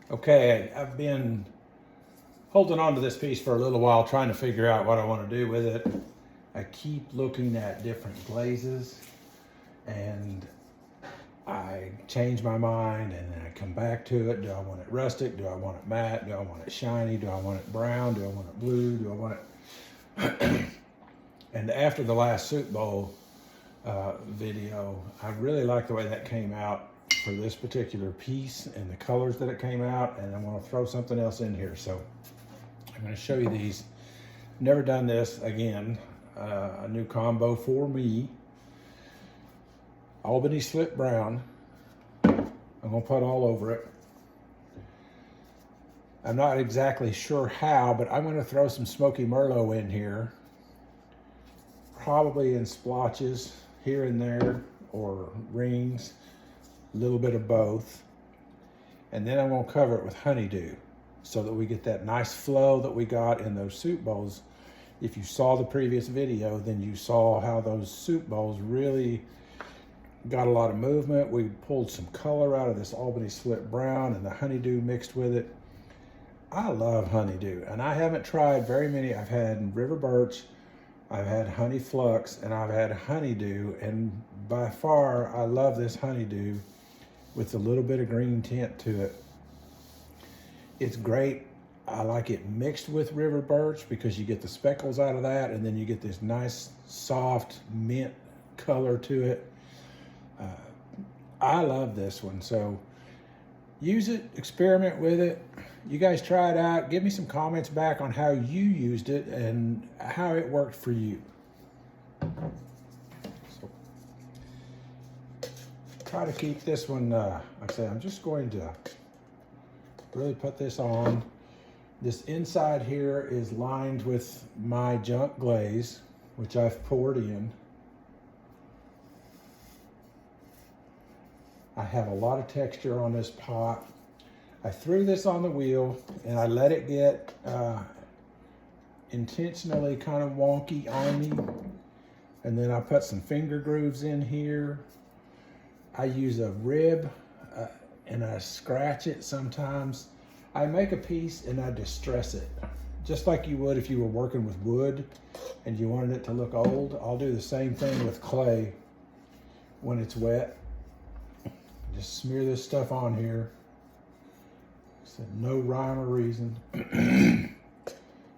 Okay, I've been holding on to this piece for a little while, trying to figure out what I want to do with it. I keep looking at different glazes and I change my mind and then I come back to it. Do I want it rustic? Do I want it matte? Do I want it shiny? Do I want it brown? Do I want it blue? Do I want it... And after the last soup bowl video, I really like the way that came out for this particular piece and the colors that it came out, and I want to throw something else in here. So I'm going to show you these. Never done this again. A new combo for me. Albany slip brown. I'm going to put all over it. I'm not exactly sure how, but I'm going to throw some smoky Merlot in here. Probably in splotches here and there, or rings, a little bit of both. And then I'm going to cover it with honeydew so that we get that nice flow that we got in those soup bowls. If you saw the previous video, then you saw how those soup bowls really got a lot of movement. We pulled some color out of this Albany slip brown and the honeydew mixed with it. I love honeydew, and I haven't tried very many. I've had river birch, I've had honey flux, and I've had honeydew, and by far I love this honeydew with a little bit of green tint to it. It's great. I like it mixed with river birch because you get the speckles out of that, and then you get this nice soft mint color to it. I love this one, so use it, experiment with it. You guys try it out. Give me some comments back on how you used it and how it worked for you. So, try to keep this one, like I said, I'm just going to really put this on. This inside here is lined with my junk glaze, which I've poured in. I have a lot of texture on this pot. I threw this on the wheel and I let it get intentionally kind of wonky on me. And then I put some finger grooves in here. I use a rib and I scratch it sometimes. I make a piece and I distress it, just like you would if you were working with wood and you wanted it to look old. I'll do the same thing with clay when it's wet. Just smear this stuff on here. So no rhyme or reason.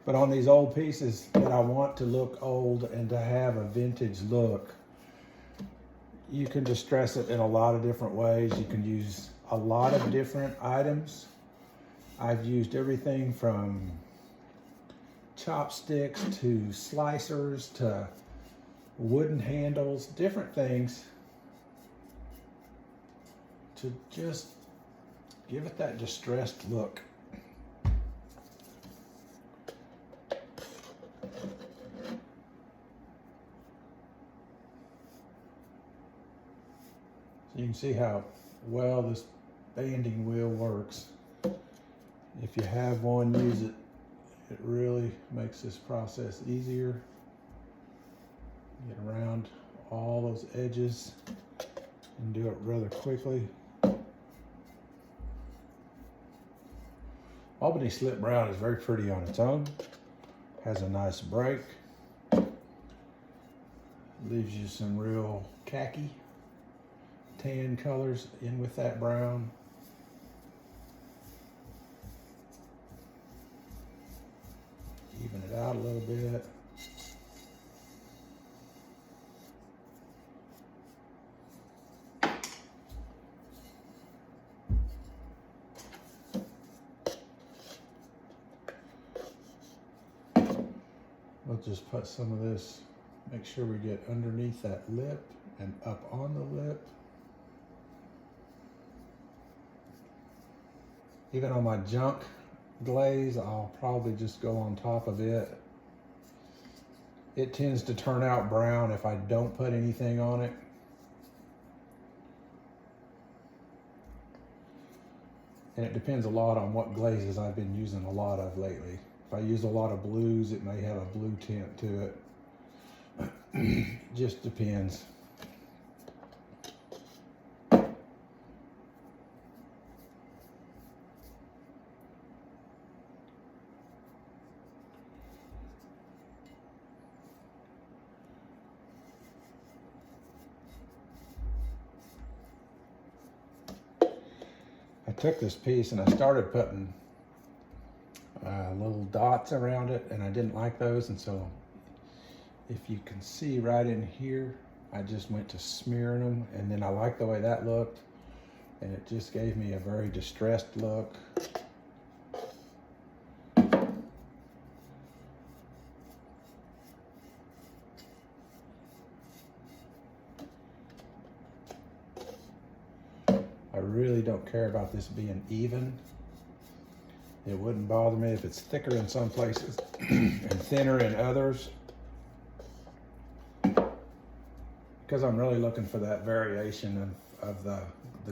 But on these old pieces that I want to look old and to have a vintage look, you can distress it in a lot of different ways. You can use a lot of different items. I've used everything from chopsticks to slicers to wooden handles, different things, to just give it that distressed look. So you can see how well this banding wheel works. If you have one, use it. It really makes this process easier. Get around all those edges and do it rather quickly. Albany slip brown is very pretty on its own. Has a nice break. Leaves you some real khaki tan colors in with that brown. Even it out a little bit. We'll just put some of this, make sure we get underneath that lip and up on the lip. Even on my junk glaze, I'll probably just go on top of it. It tends to turn out brown if I don't put anything on it. And it depends a lot on what glazes I've been using a lot of lately. If I use a lot of blues, it may have a blue tint to it. Just depends. took this piece and I started putting little dots around it, and I didn't like those, and so if you can see right in here, I just went to smearing them, and then I liked the way that looked, and it just gave me a very distressed look. I really don't care about this being even. It wouldn't bother me if it's thicker in some places and thinner in others, because I'm really looking for that variation of the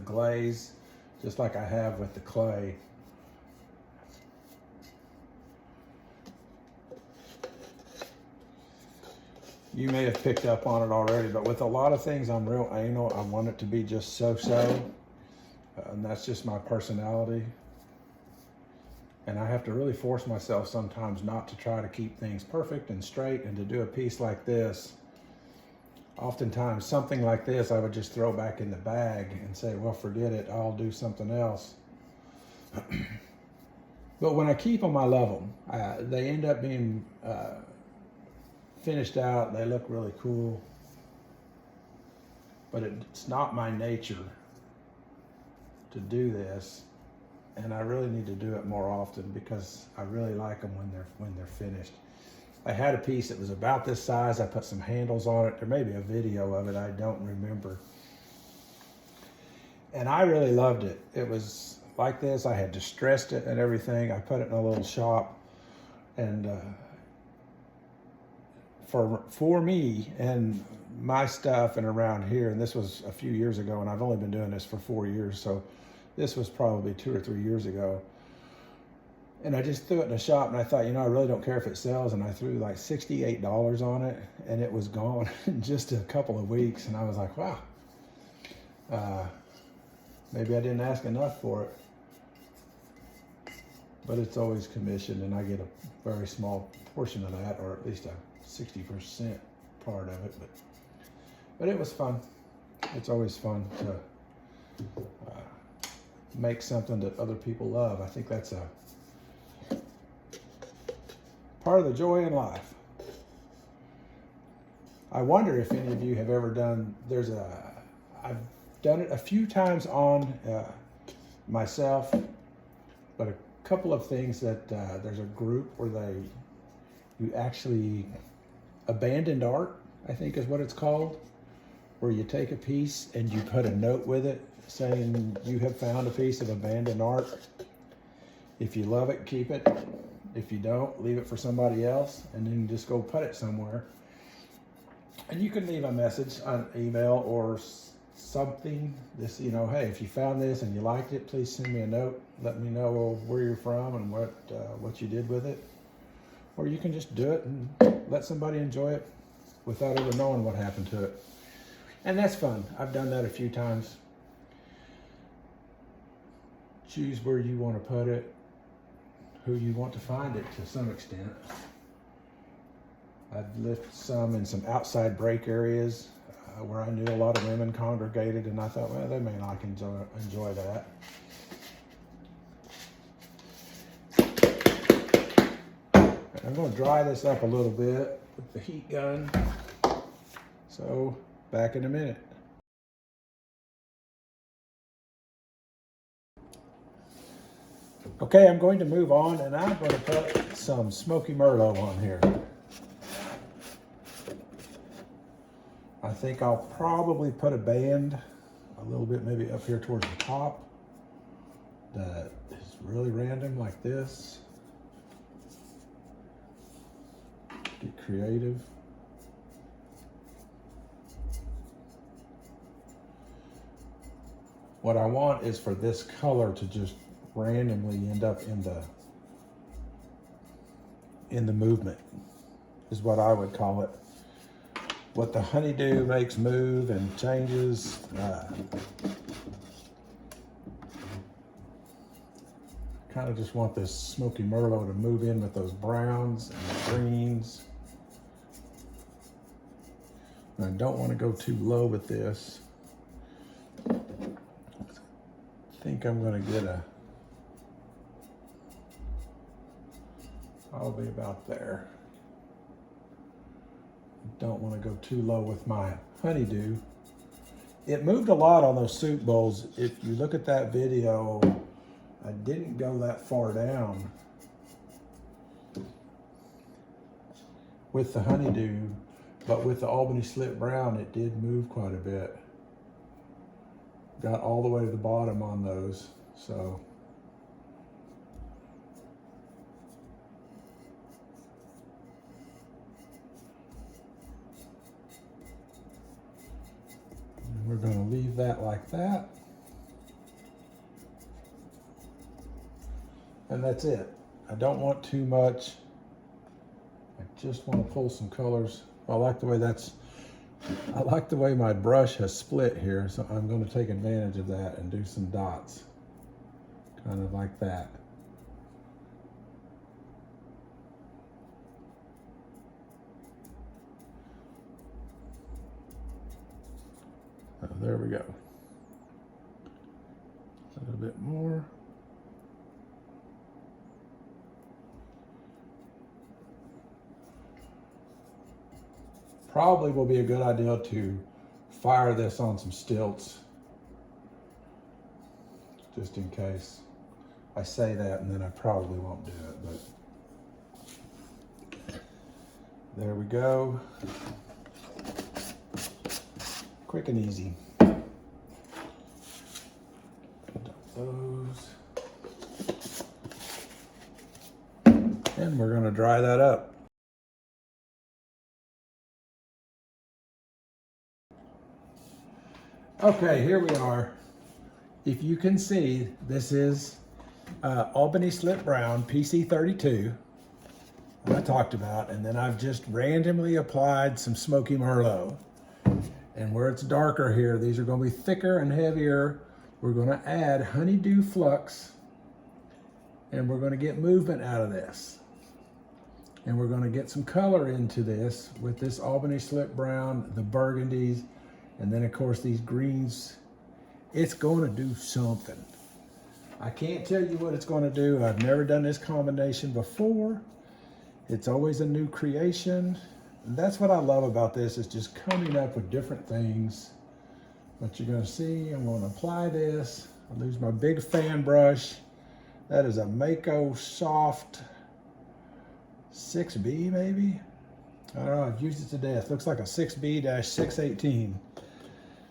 glaze, just like I have with the clay. You may have picked up on it already, but with a lot of things, I'm real anal. I want it to be just so-so, and that's just my personality. And I have to really force myself sometimes not to try to keep things perfect and straight, and to do a piece like this. Oftentimes something like this I would just throw back in the bag and say, well, forget it, I'll do something else. But when I keep them, I love them. They end up being finished out. They look really cool. But it's not my nature to do this. And I really need to do it more often, because I really like them when they're finished. I had a piece that was about this size. I put some handles on it. There may be a video of it, I don't remember. And I really loved it. It was like this. I had distressed it and everything. I put it in a little shop, and for me and my stuff and around here, and this was a few years ago, and I've only been doing this for 4 years, so this was probably 2 or 3 years ago. And I just threw it in a shop, and I thought, you know, I really don't care if it sells. And I threw like $68 on it, and it was gone in just a couple of weeks. And I was like, wow, maybe I didn't ask enough for it. But it's always commissioned, and I get a very small portion of that, or at least a 60% part of it. But it was fun. It's always fun to make something that other people love. I think that's a part of the joy in life. I wonder if any of you have ever done, I've done it a few times on myself, but a couple of things that there's a group where you actually, abandoned art, I think is what it's called, where you take a piece and you put a note with it saying you have found a piece of abandoned art. If you love it, keep it. If you don't, leave it for somebody else, and then just go put it somewhere. And you can leave a message on email or something. This, you know, hey, if you found this and you liked it, please send me a note. Let me know where you're from and what you did with it. Or you can just do it and let somebody enjoy it without ever knowing what happened to it. And that's fun. I've done that a few times. Choose where you want to put it, who you want to find it to some extent. I've left some in some outside break areas where I knew a lot of women congregated, and I thought, well, they may not enjoy that. I'm going to dry this up a little bit with the heat gun. So, back in a minute. Okay, I'm going to move on, and I'm going to put some Smoky Merlot on here. I think I'll probably put a band a little bit maybe up here towards the top that is really random like this. Get creative. What I want is for this color to just randomly end up in the movement, is what I would call it. What the honeydew makes move and changes. Kind of just want this Smoky Merlot to move in with those browns and greens. And I don't want to go too low with this. think I'm gonna get probably about there. Don't want to go too low with my honeydew. It moved a lot on those soup bowls. If you look at that video, I didn't go that far down with the honeydew, but with the Albany Slip Brown, it did move quite a bit. Got all the way to the bottom on those, so. We're going to leave that like that. And that's it. I don't want too much. I just want to pull some colors. I like the way my brush has split here, so I'm going to take advantage of that and do some dots. Kind of like that. There we go. A little bit more. Probably will be a good idea to fire this on some stilts, just in case. I say that and then I probably won't do it, but there we go. Quick and easy. Those. And we're going to dry that up. Okay, here we are. If you can see, this is Albany Slip Brown PC32 that I talked about, and then I've just randomly applied some Smoky Merlot. And where it's darker here, these are going to be thicker and heavier. We're going to add honeydew flux, and we're going to get movement out of this. And we're going to get some color into this with this Albany Slip Brown, the burgundies, and then of course these greens. It's going to do something. I can't tell you what it's going to do. I've never done this combination before. It's always a new creation. And that's what I love about this, is just coming up with different things. But you're going to see, I'm going to apply this. I'll use my big fan brush. That is a AMACO soft 6B maybe. I don't know, I've used it to death. Looks like a 6B-618.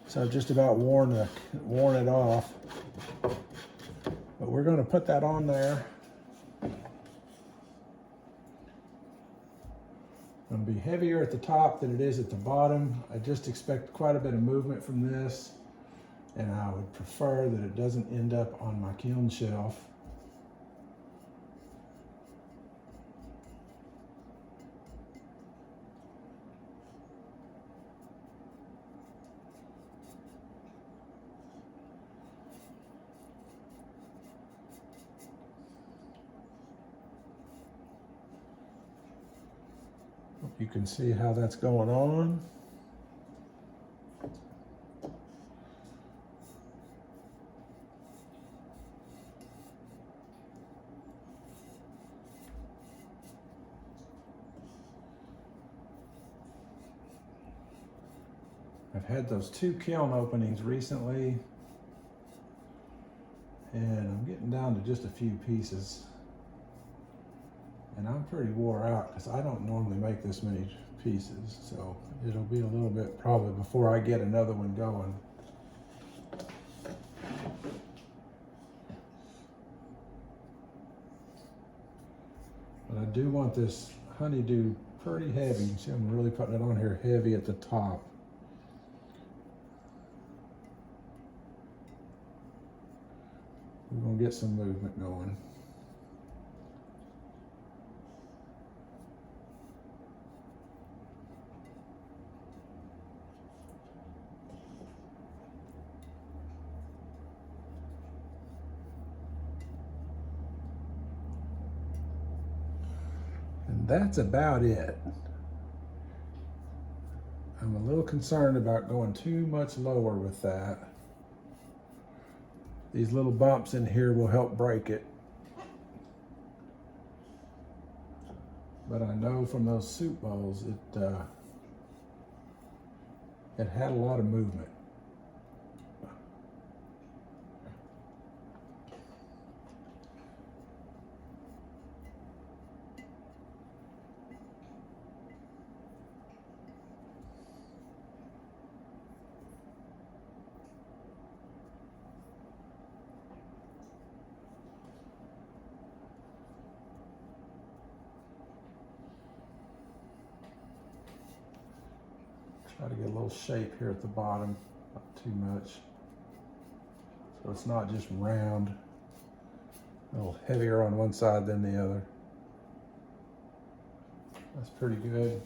So I've just about worn it off. But we're going to put that on there. It'll be heavier at the top than it is at the bottom. I just expect quite a bit of movement from this, and I would prefer that it doesn't end up on my kiln shelf. You can see how that's going on. I've had those 2 kiln openings recently, and I'm getting down to just a few pieces. And I'm pretty wore out because I don't normally make this many pieces, so it'll be a little bit probably before I get another one going. But I do want this honeydew pretty heavy. You can see I'm really putting it on here heavy at the top. We're going to get some movement going. And that's about it. I'm a little concerned about going too much lower with that. These little bumps in here will help break it. But I know from those soup bowls, it had a lot of movement. Try to get a little shape here at the bottom, not too much. So it's not just round, a little heavier on one side than the other. That's pretty good.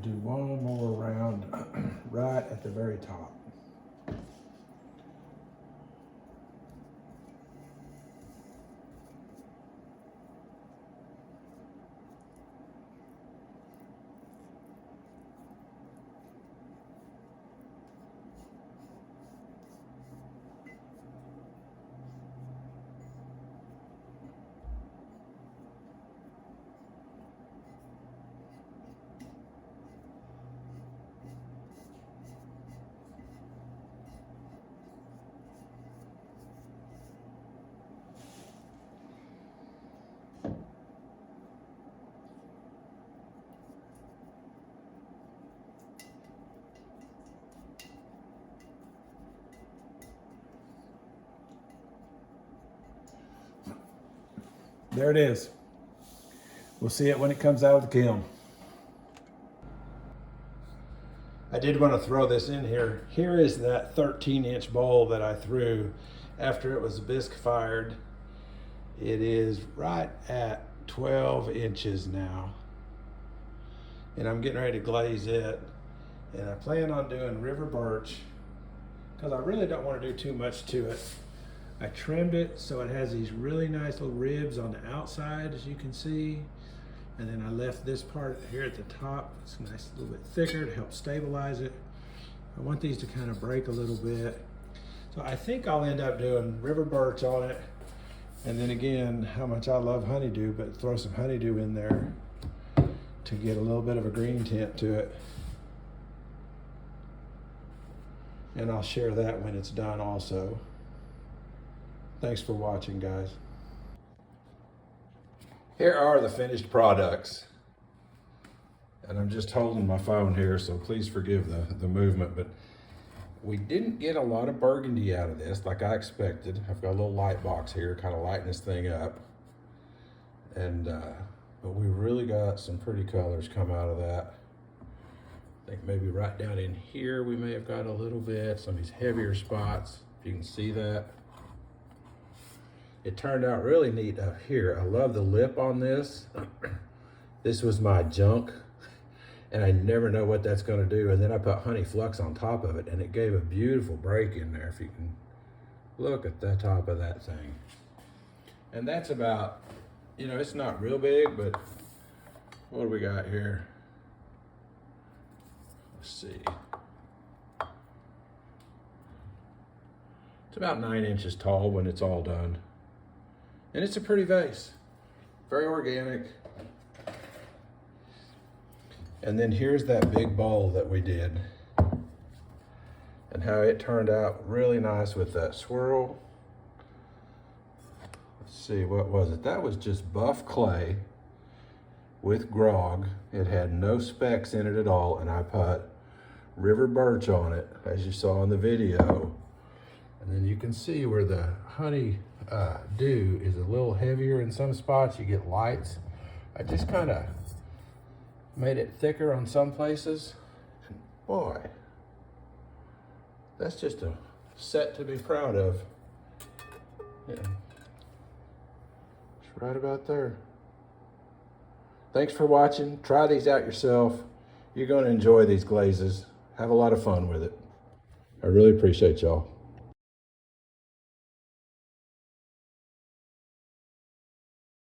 Do one more round right at the very top. There it is. We'll see it when it comes out of the kiln. I did want to throw this in here. Here is that 13-inch bowl that I threw after it was bisque fired. It is right at 12 inches now. And I'm getting ready to glaze it. And I plan on doing river birch because I really don't want to do too much to it. I trimmed it so it has these really nice little ribs on the outside, as you can see. And then I left this part here at the top. It's nice, a little bit thicker to help stabilize it. I want these to kind of break a little bit. So I think I'll end up doing river birch on it. And then again, how much I love honeydew, but throw some honeydew in there to get a little bit of a green tint to it. And I'll share that when it's done also. Thanks for watching, guys. Here are the finished products. And I'm just holding my phone here, so please forgive the movement, but we didn't get a lot of burgundy out of this like I expected. I've got a little light box here, kind of lighting this thing up. And, but we really got some pretty colors come out of that. I think maybe right down in here, we may have got a little bit, some of these heavier spots, if you can see that. It turned out really neat up here. I love the lip on this. This was my junk, and I never know what that's gonna do. And then I put honey flux on top of it, and it gave a beautiful break in there, if you can look at the top of that thing. And that's about, you know, it's not real big, but what do we got here? Let's see. It's about 9 inches tall when it's all done. And it's a pretty vase, very organic. And then here's that big bowl that we did and how it turned out really nice with that swirl. Let's see, what was it? That was just buff clay with grog. It had no specks in it at all, and I put river birch on it, as you saw in the video. And then you can see where the honey dew is a little heavier in some spots. You get lights. I just kind of made it thicker on some places. And boy, That's just a set to be proud of. Yeah. It's right about there. Thanks for watching. Try these out yourself. You're going to enjoy these glazes. Have a lot of fun with it. I really appreciate y'all.